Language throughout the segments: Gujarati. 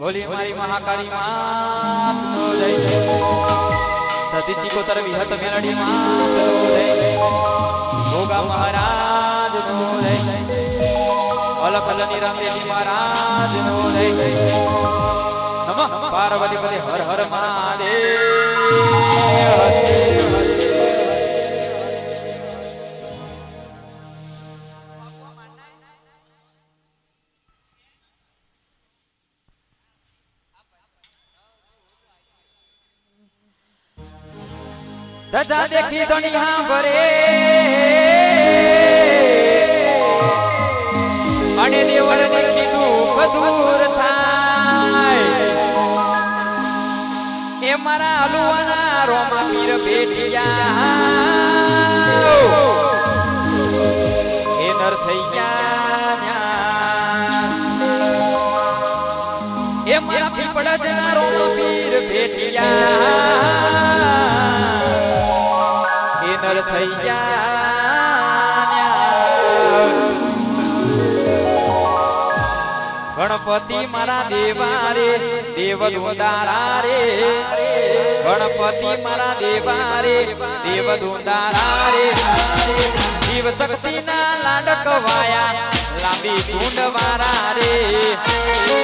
बोली हमारी महाकाली मात नो जय सती कोतर विहत मेलडी मात नो जय भोगा महाराज नो जय अलख निरंजन महाराज नो जय नमः पार्वती पते हर हर महादेव। रजा देखी दुनिया भरे अने देवर देखी दुख दूर थाय ए मारा हलुआना रोमा पीर बेटिया ए नरथैया ए मारा पीपड़ा जना रोमा पीर बेटिया गणपति मारा देवा रे देव दुंदारा रे गणपति मारा देवा रे देव दुंदारा रे शिव शक्ति ना लाडक वाया लांबी सूंड वारा रे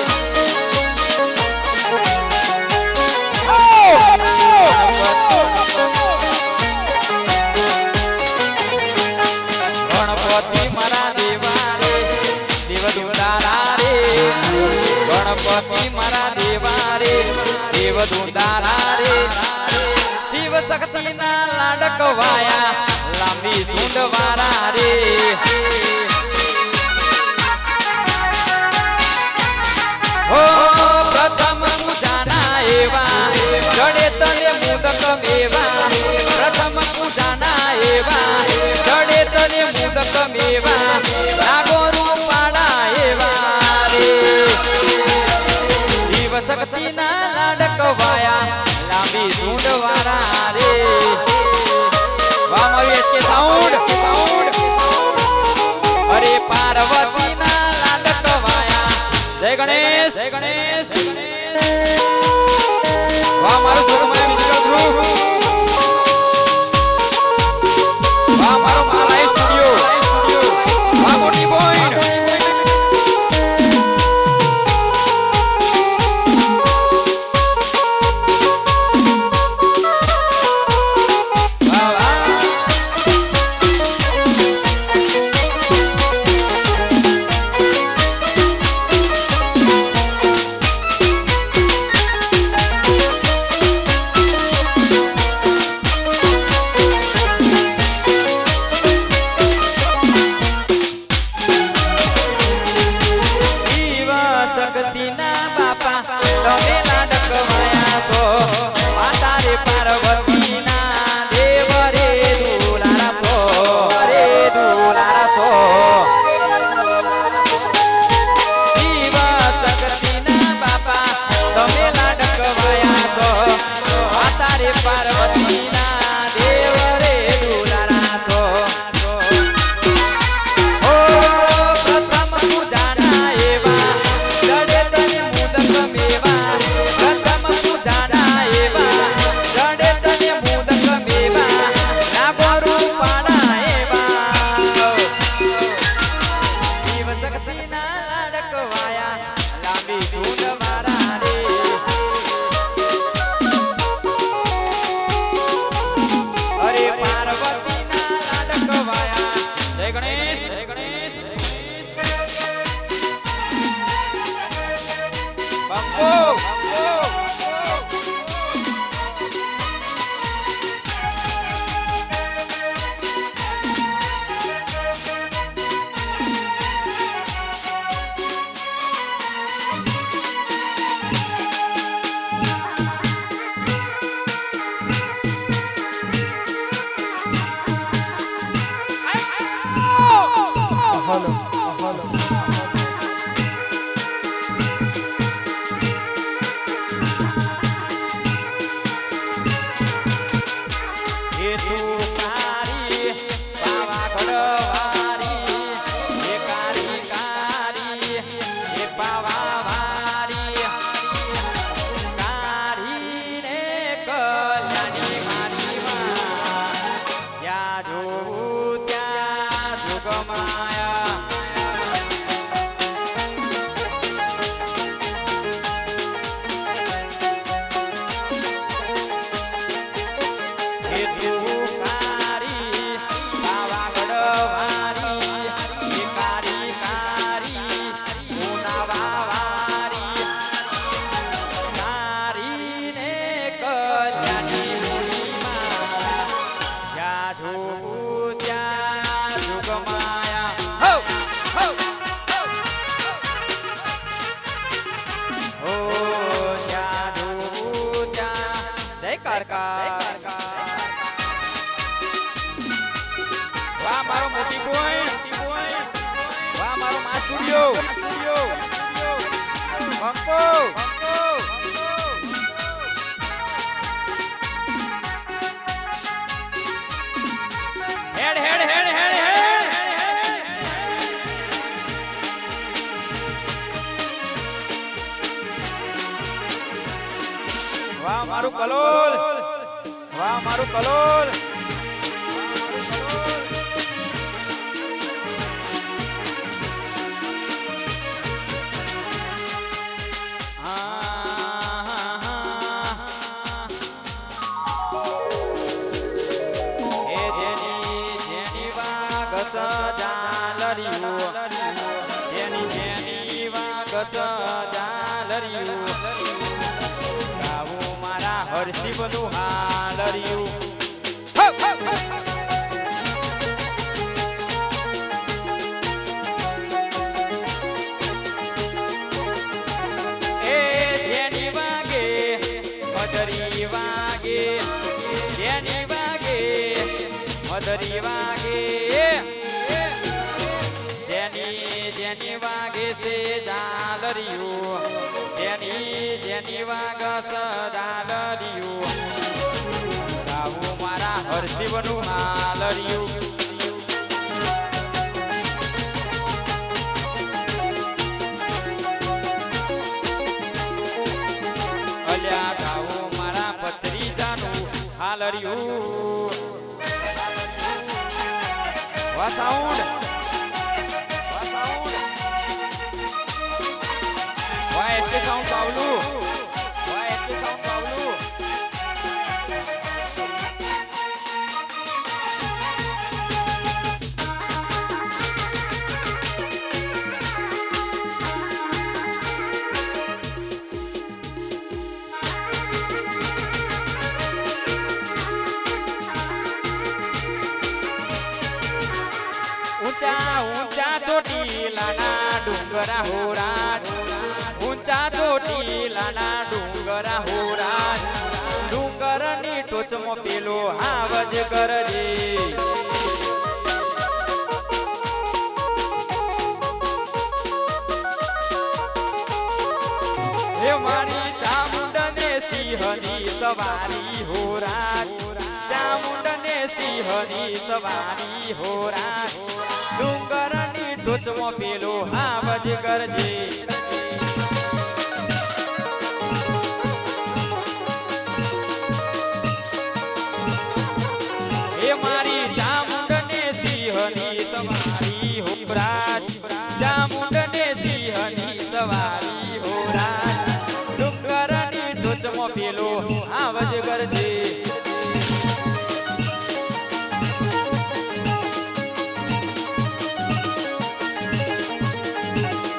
गणपति मारा देवा रे देव दुंदारा रे गणपति मारा देवा रे देव दुंदारा रे शिव शक्ति ना लाडक वाया लांबी सूंड वारा रे हो प्रथम पूजाना एवा जड़े तले मुदक मेवा प्रथम पूजाना एवा जड़े तले मुदक मेवा लागो रूपाड़ा एवा रे शिव शक्ति ना लाडक वाया लांबी सूंड वारा रे वाह मारी के साउंड अरे पार्वती ना लाडक वाया जय गणेश वाह मारो सुरमय म्यूजिकल ग्रुप वाह मारो मालाई स्टूडियो वाह मोटी पॉइंट હેડ હેડ હેડ હેડ હેડ વાહ મારું કલોલ વાહ મારું કલોલ હરસી બધું હાલર્યું એ જેની વાગે મધરી વાગે જેની વાગે મધરી વાગે જેની વાગે છે જાલર્યું જેની વાગસ દાલર્યું ગાવું મારા હરશિવનું હાલર્યું અલ્યા ગાવું મારા ભત્રીજાનું હાલર્યું વા સાઉન્ડ વાહ એટલે સાઉન્ડ પાવલું વાહ એટલે સાઉન્ડ પાવલું ઊંચા ઊંચા ચોટીલાના ડુંગરા હોરા ઊંચા ચોટીલાના ડુંગરા હોરા ડુંગરની ટોચમાં પેલો હાવજ કરજે હે મારી ચામુંડને સિંહની સવારી હોરા ચામુંડને સિંહની સવારી હોરા ડુંગરની ટોચમાં પેલો હાવજ કરજે મારી ચામુંડને સિંહની સવારી હોરાજ ચામુંડને સિંહની સવારી હોરાજ ડુંગરની ટોચમાં પેલો આવજ કરજે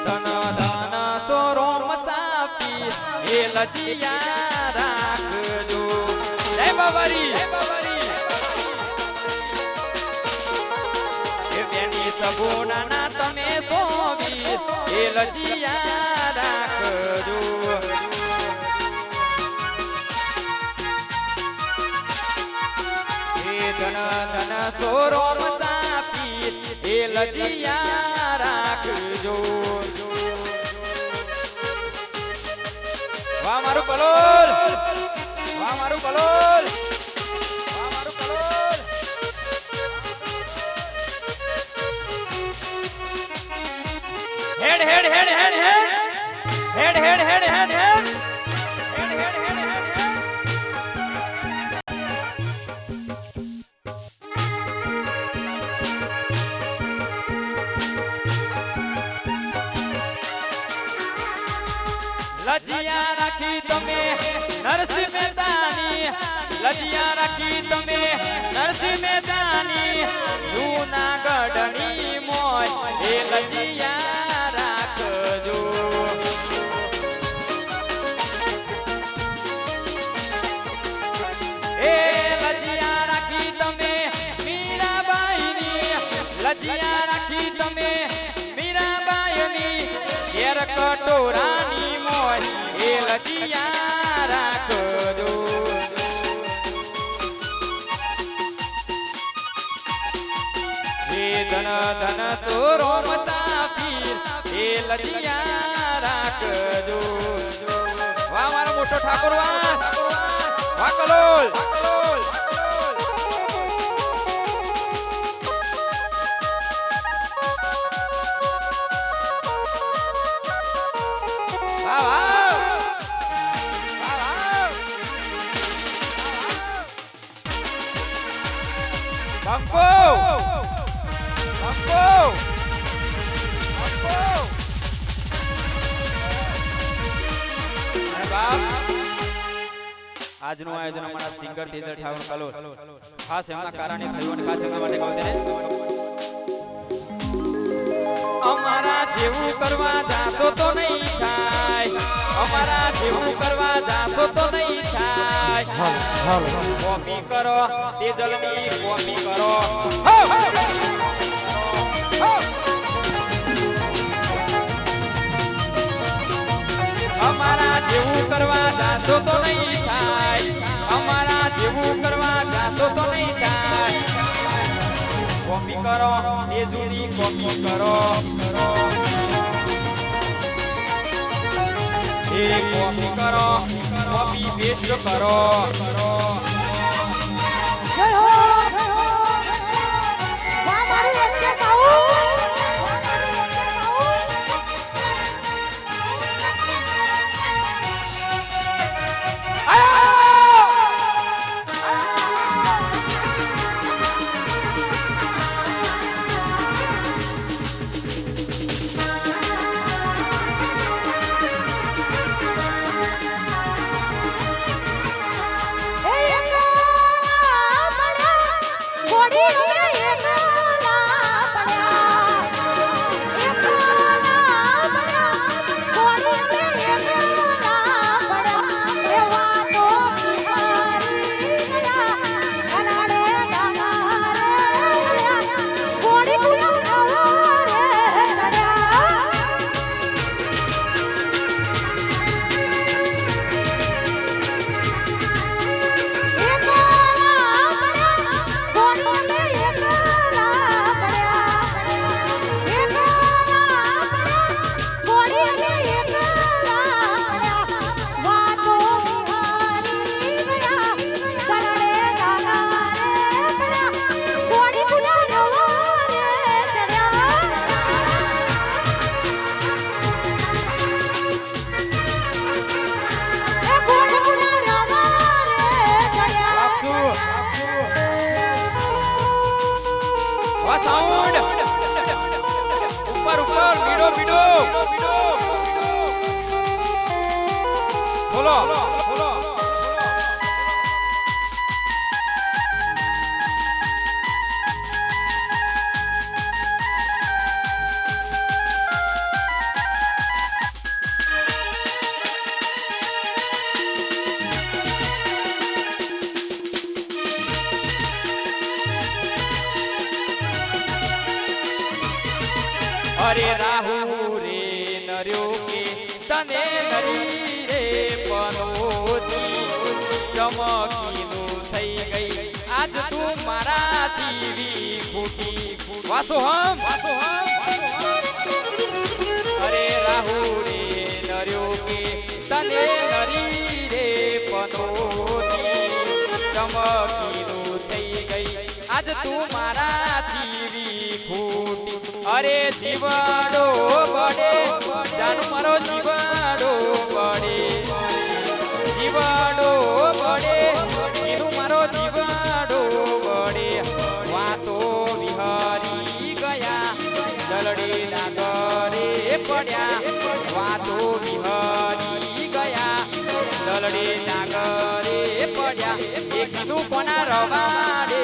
ધન ધન સોરો મસાપી એ લજિયા રાખજો જય બાબરી સગુણા તમે સોવી એ લજિયા રાખજો એ ધન ધન સોરો મસાપી એ લજિયા રાખજો વાહ મારું કલોલ વાહ મારું Kalol head head head head head head head head head head લજિયા રાખી તમે નરસિંહ મહેતાની લજિયા રાખી તમે નરસિંહ મહેતાની જૂનાગઢની મોય એ લજિયા રાખજો એ લજિયા રાખી તમે મીરાબાઈની લજિયા રાખી તમે મીરાબાઈની ઘેર કટોરાની મોય એ લજિયા રાખજો ધન ધન સોરો મસાફીર એ લજિયા રાખજો ઠાકોરવાસ વાકલોલ Bangko! Bangko! Bangko! આજનું આયોજન અમારા સિંગર તેજલ ઠાકોર કલોલ ખાસ એમના કારણે થયું અને ખાસ એમના માટે કહું તેને અમારા જેવું કરવા જાશો તો નહીં થાય અમારા જેવું કરવા જાશો તો નહીં થાય કોપી કરો તેજલની કોપી કરો અમારા જેવું કરવા જાશો તો નહીં થાય અમારા જેવું કરવા જાશો તો નહીં થાય કોપી કરો તેજુની કોપી કરો એ કોપી કરો કોપી પેસ્ટ કરો જય હો વાહ મારું એકે સાઉ સાઉન્ડ ઉપર ઉપર બીડો બીડો બોલો બોલો અરે રાહુ રે નર્યો કે તને નરી રે પનોતી ચમકીનું થઈ ગઈ આજ તું મારાથી વિખૂટી વાસો હમ અરે રાહુ રે નર્યો કે તને નરી રે પનોતી ચમકીનું થઈ ગઈ આજ તું મારાથી વિખૂટી અરે જીવાડો બડે જાનું મારો જીવાડો બડે જીવાડો બડે એનું મારો જીવાડો બડે વાતો વિહારી ગયા જલડે ડાગરે પડ્યા વાતો વિહારી ગયા જલડે ડાગરે પડ્યા એ કીધું કોના રવાડે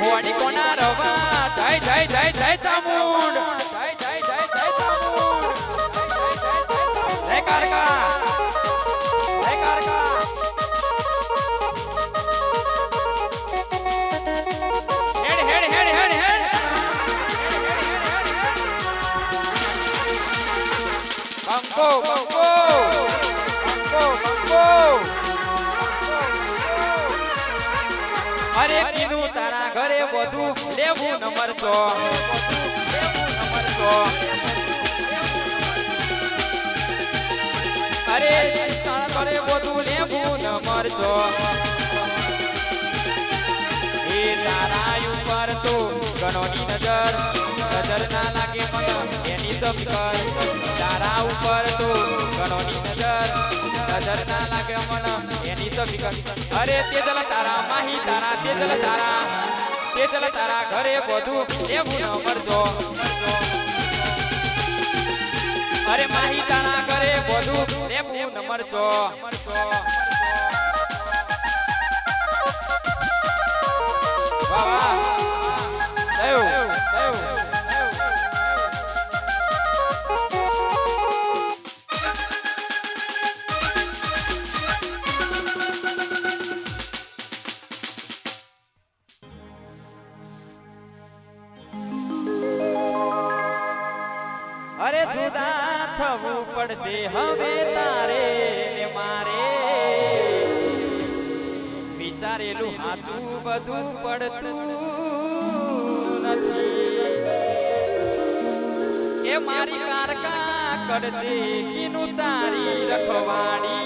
ઘોડી કોના રવા જય જય જય જય ચામુંડ જય જય જય જય ચામુંડ જય કારકા જય કારકા હેડ હેડ હેડ હેડ હેડ બંકો બંકો બંકો બંકો અરે કીધું તારા ઘરે બધું લેવું નંબર 100 અરે ચિંતા કરે બધું લેવું ન મરજો એ તારા ઉપર તો ગણોની નજર ના લાગે મને એની સફર તારા ઉપર તો ગણોની નજર ના લાગે મને એની સફર અરે તેજલ તારા માહી તારા તેજલ તારા ઘરે બધું લેવું ન મરજો અરે માહી તારા ઘરે બધું લેવું ન મરજો વાહ વાહ અરે જુદા થવું પડશે હવે તારે ને મારે વિચારેલું સાચું બધું પડતું નથી એ મારી કારકા કરશે કીનું તારી રખવાડી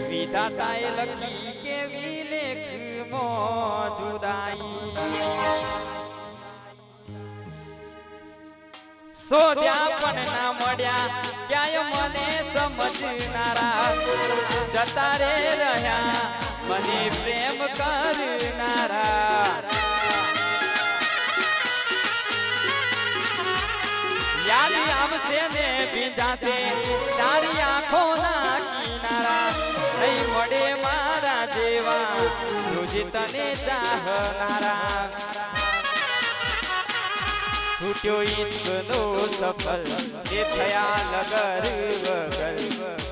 વિધાતાએ લખી કેવી લેખમાં જુદાઈ સોધ્યા પણ ના મળ્યા ક્યાંય મને સમજનારા જતા રે રહ્યા મને પ્રેમ કરનારા યાદ આવશે ને ભીંજાશે તારી આંખોના કિનારા નહીં મળે મારા જેવા જોજે તને ચાહનારા છૂટ્યો ઈશ્કનો સફલ તે થયા લગર વગર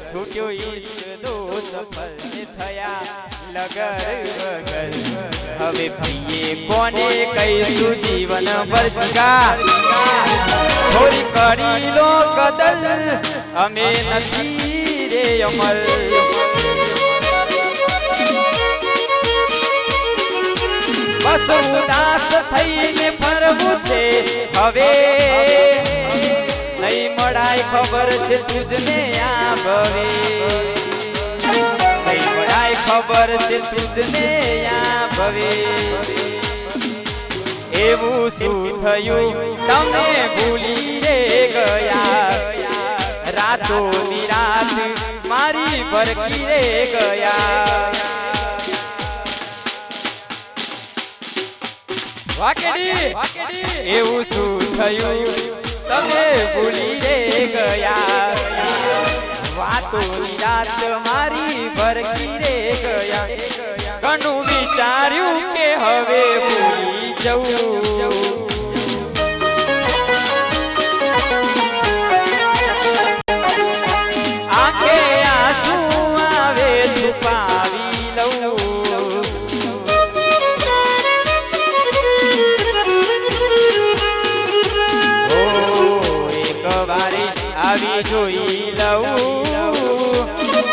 છૂટ્યો ઈશ્કનો સફલ તે થયા લગર વગર હવે પ્રિયે કોને કહીશું જીવન ભર જગા થોડી કરી લો કદલ અમે નથી રે અમલ બસ ઉદાસ થઈને ફરવું છે હવે નહીં મળાય ખબર છે તુજને આ ભવે નહીં મળાય ખબર છે તુજને આ ભવે એવું શું થયું તમે ભૂલી રે ગયા રાતો નિરાત મારી ભરકી રે ગયા વાકેડી એવું શું થયું તમે ભૂલી રે ગયા વાતો રાત મારી ભરકી રે ગયા ઘણું વિચાર્યું કે હવે ભૂલી જવું આંખે આંસુ આવે છુપાવી લઉં આવી જોઈ લઉં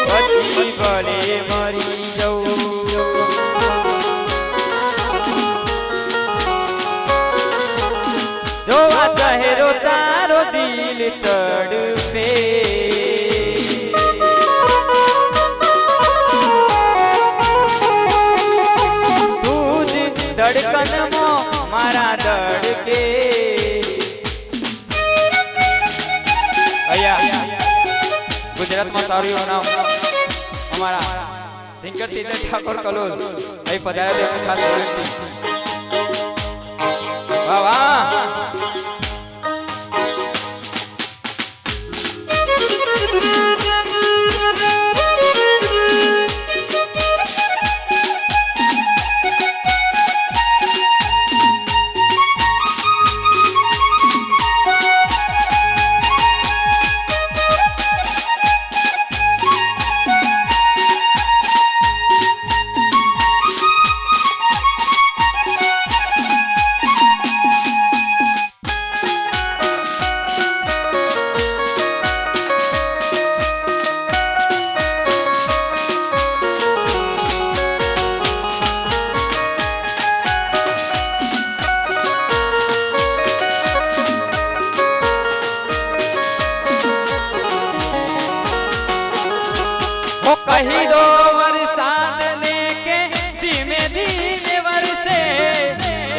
પછી ભલે મરી જઉં જોવા ચહેરો તારો દિલ તડપે તું જ ધડકનમાં મારા ધડકે ગુજરાતમાં સારું એવું નામ અમારા સિંગર તીર્થ ઠાકોર કલોલ અહીં પધાર્યા ખાસ વિનંતી વાહ વાહ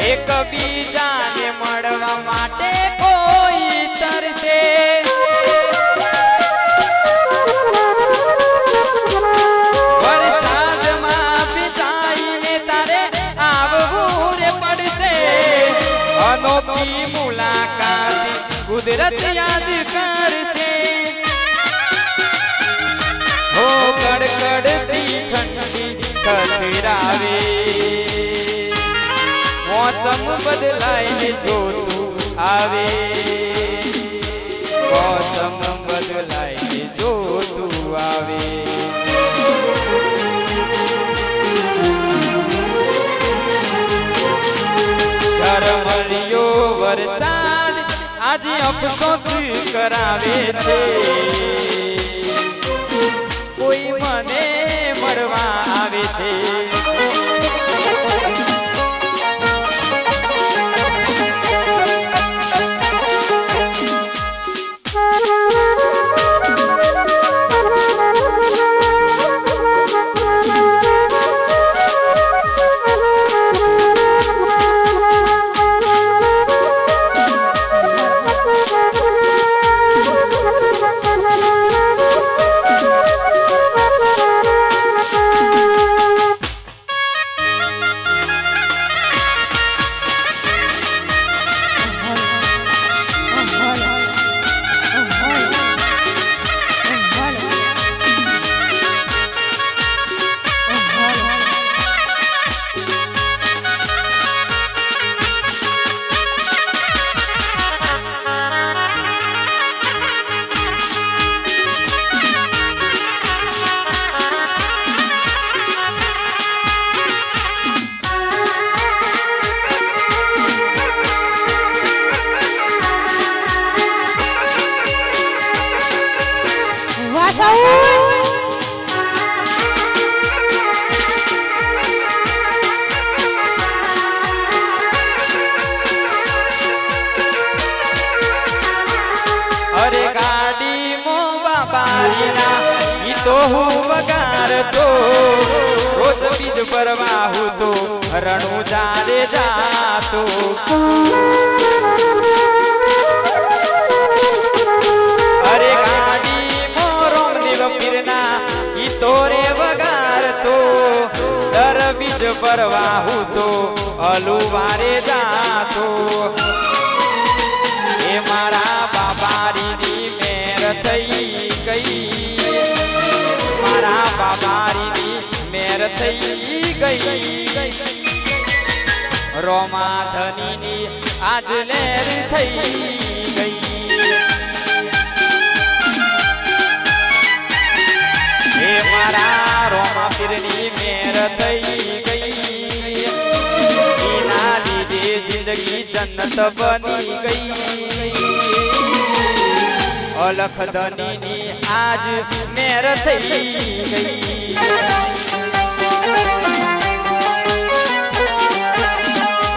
એકબીજાને મળવા માટે કોઈ તરસે વરસાદમાં ભીંજાઈને તારે આવવું રે પડશે અનોખી મુલાકાત કુદરત યાદ કરશે હો કડકડતી ઠંડી ખતરાવે મોસમ બદલાઈને જોતું આવે મોસમ બદલાઈને જોતું આવે ઝરમરિયો વરસાદ આજે અફસોસ કરાવે છે કોઈ મને મળવા આવે છે અરે ગાડી મો બાબારીના ઈ તો હું વગાડતો રોજ બીજ ભરવા હું તો રણું જારે જાતો અરે ગાડી મો રોમદેવ પીરના ઈ તો રે વગાડતો દર બીજ ભરવા હું તો અલુવારે જાતો એ મારા બાબારીની મેર થઈ ગઈ મારા બાબારીની મેર થઈ ગઈ રોમાધનીની આજ લેર થઈ ગઈ એ મારા રોમાપીરની મેર થઈ ગઈ એના લીધે જિંદગી જન્નત બની ગઈ અલખ ધનીની આજ મેર થઈ ગઈ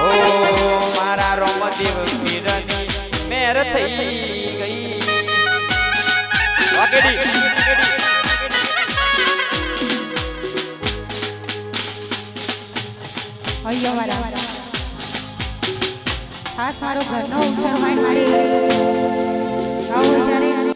ઓ મારા રોમદેવ પીરની મેર થઈ ગઈ વાકેડી અહીંયા વાળા ખાસ મારો ઘરનો ઉત્સવ હોય મારી આવો જ્યારે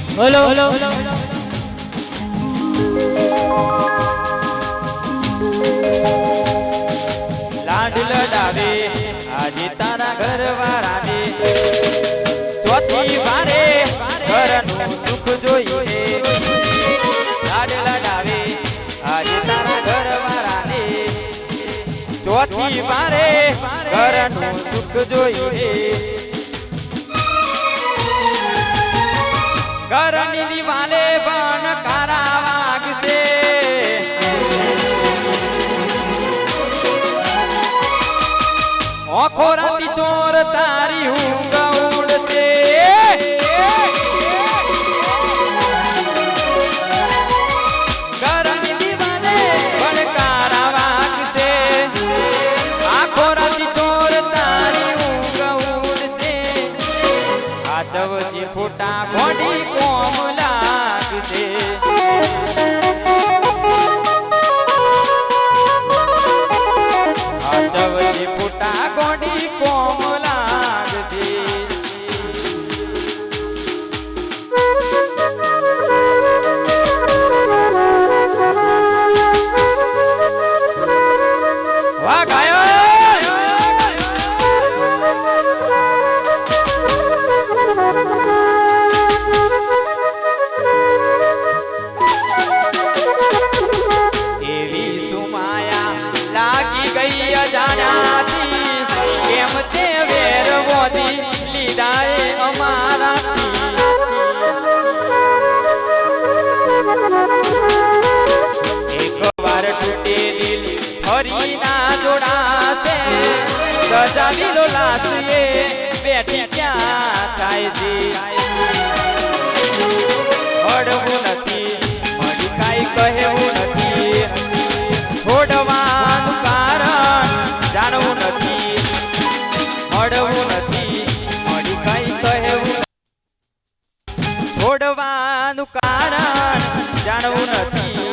બોલો લાડ લડાવે આજે તારા ઘર વાળાને ચોથી વારે ઘરનું સુખ જોઈએ લાડ લડાવે આજે તારા ઘર વાળાને ચોથી વારે ઘરનું સુખ જોઈએ ઘરની દિવાલે બન કારા વાગશે ઓખો રાતી ચોર તારી ઊંઘ ઉડશે ઘરની દિવાલે બન કારા વાગશે આખો રાતી ચોર તારી ઊંઘ ઉડશે આ ચવજી ફૂટા ઘોડી કોમ લાગશે આ ચવજી ફૂટા ઘોડી કોમ લાગશે વાહ ગાયો અજાણ્યાથી કેમ તે વેર વોધી લીધા એ અમારાથી એક વાર તૂટે દિલ ફરી ના જોડાશે સજાવીલો લાશ એ બેઠી ક્યાં થાય છે હડવું નથી મળી કાંઈ કહેવું નથી છોડવાનું કારણ જાણવું નથી મળવું નથી મળી કઈ કહેવું છોડવાનું કારણ જાણવું નથી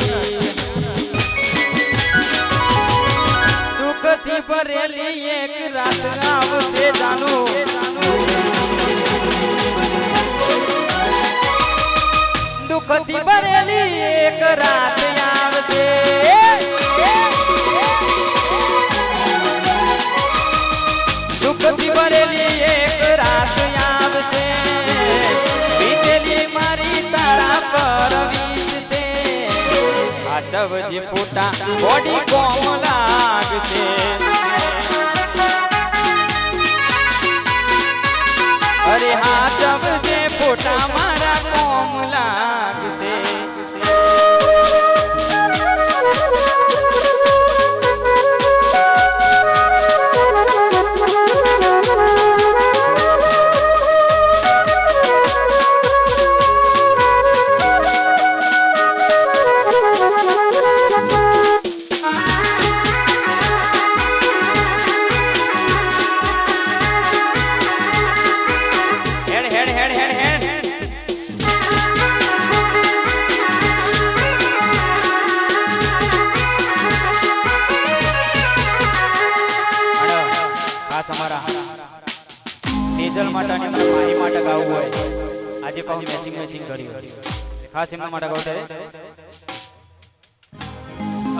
દુઃખથી ભરેલી એક રાત આવશે જાણું દુઃખથી ભરેલી એક રાત આવશે દુઃખથી ભરેલી એક રાત આવશે વીતેલી મારી તારા પર વીતશે આ ચવજી ફૂટા બોડી કોમ લાગશે અરે હા ચવજે ફૂટા મારા કોમ લાગશે ડીઝલ માટે અને માહી માટે ગાવું હોય આજે પાછું મેચિંગ કર્યું ખાસ એમના માટે ગાવું ત્યારે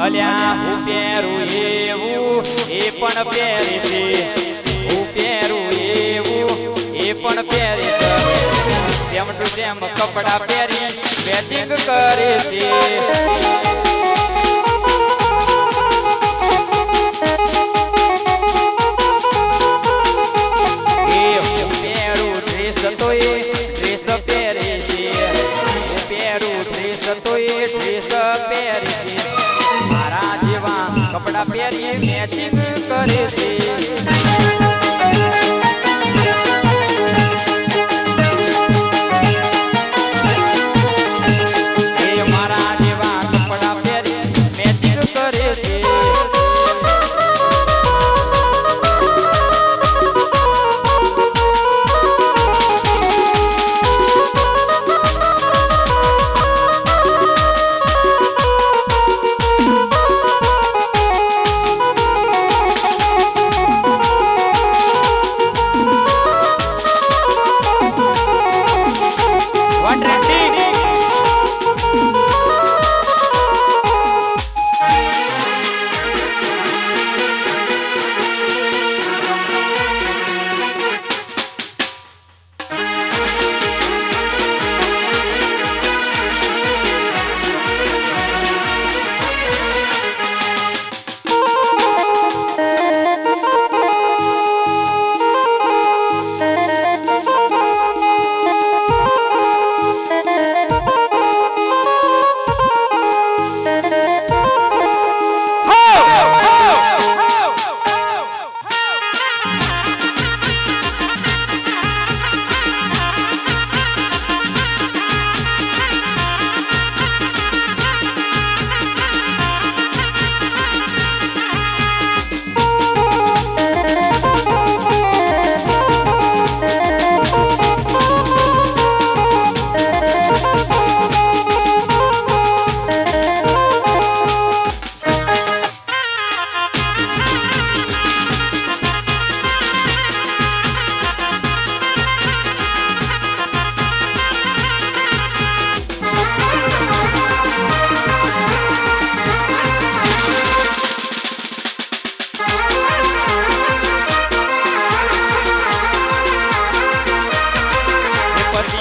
અલ્યા હું પહેરું એવું એ પણ પહેરે છે હું પહેરું એવું એ પણ પહેરે છે તેમ ટુ તેમ કપડા પહેરી મેચિંગ કરે છે મારા જેવા કપડા પહેરી મેચિંગ કરે છે મારા જેવા કપડા પહેરી મેચિંગ કરે છે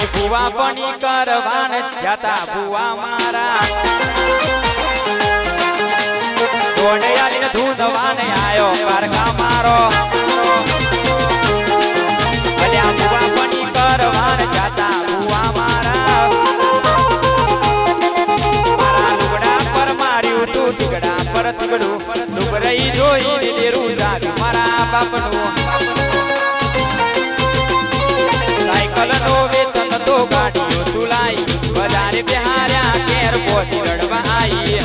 પછી ભુવા પની કરવાન જતા ભુવા મારા દોડયાલીને ધૂંધવાને આયો પારકા મારો અલ્યા ભુવા પની કરવાન જતા ભુવા મારા મારા લુગડા પર માર્યું તું ટીકડા પર તીકડું ડુબરઈ જોઈને ડેરું જાગ મારા બાપનું સાયકલ નો વેતન તો ગાડીઓ તુલાઈ બજારે બિહાર્યા કેર પોતી રડવા આઈ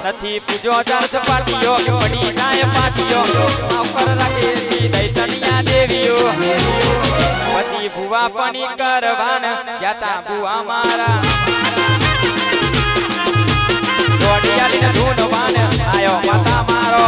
નથી પૂજો ચાર પાટીઓ પડી જાય પાટીઓ આફર રાખે દઈ તનિયા દેવીઓ પછી ભુવા પની કરવાન જાતા ભુવા મારા દોડિયાલીને ધૂનવાન આયો માતા મારો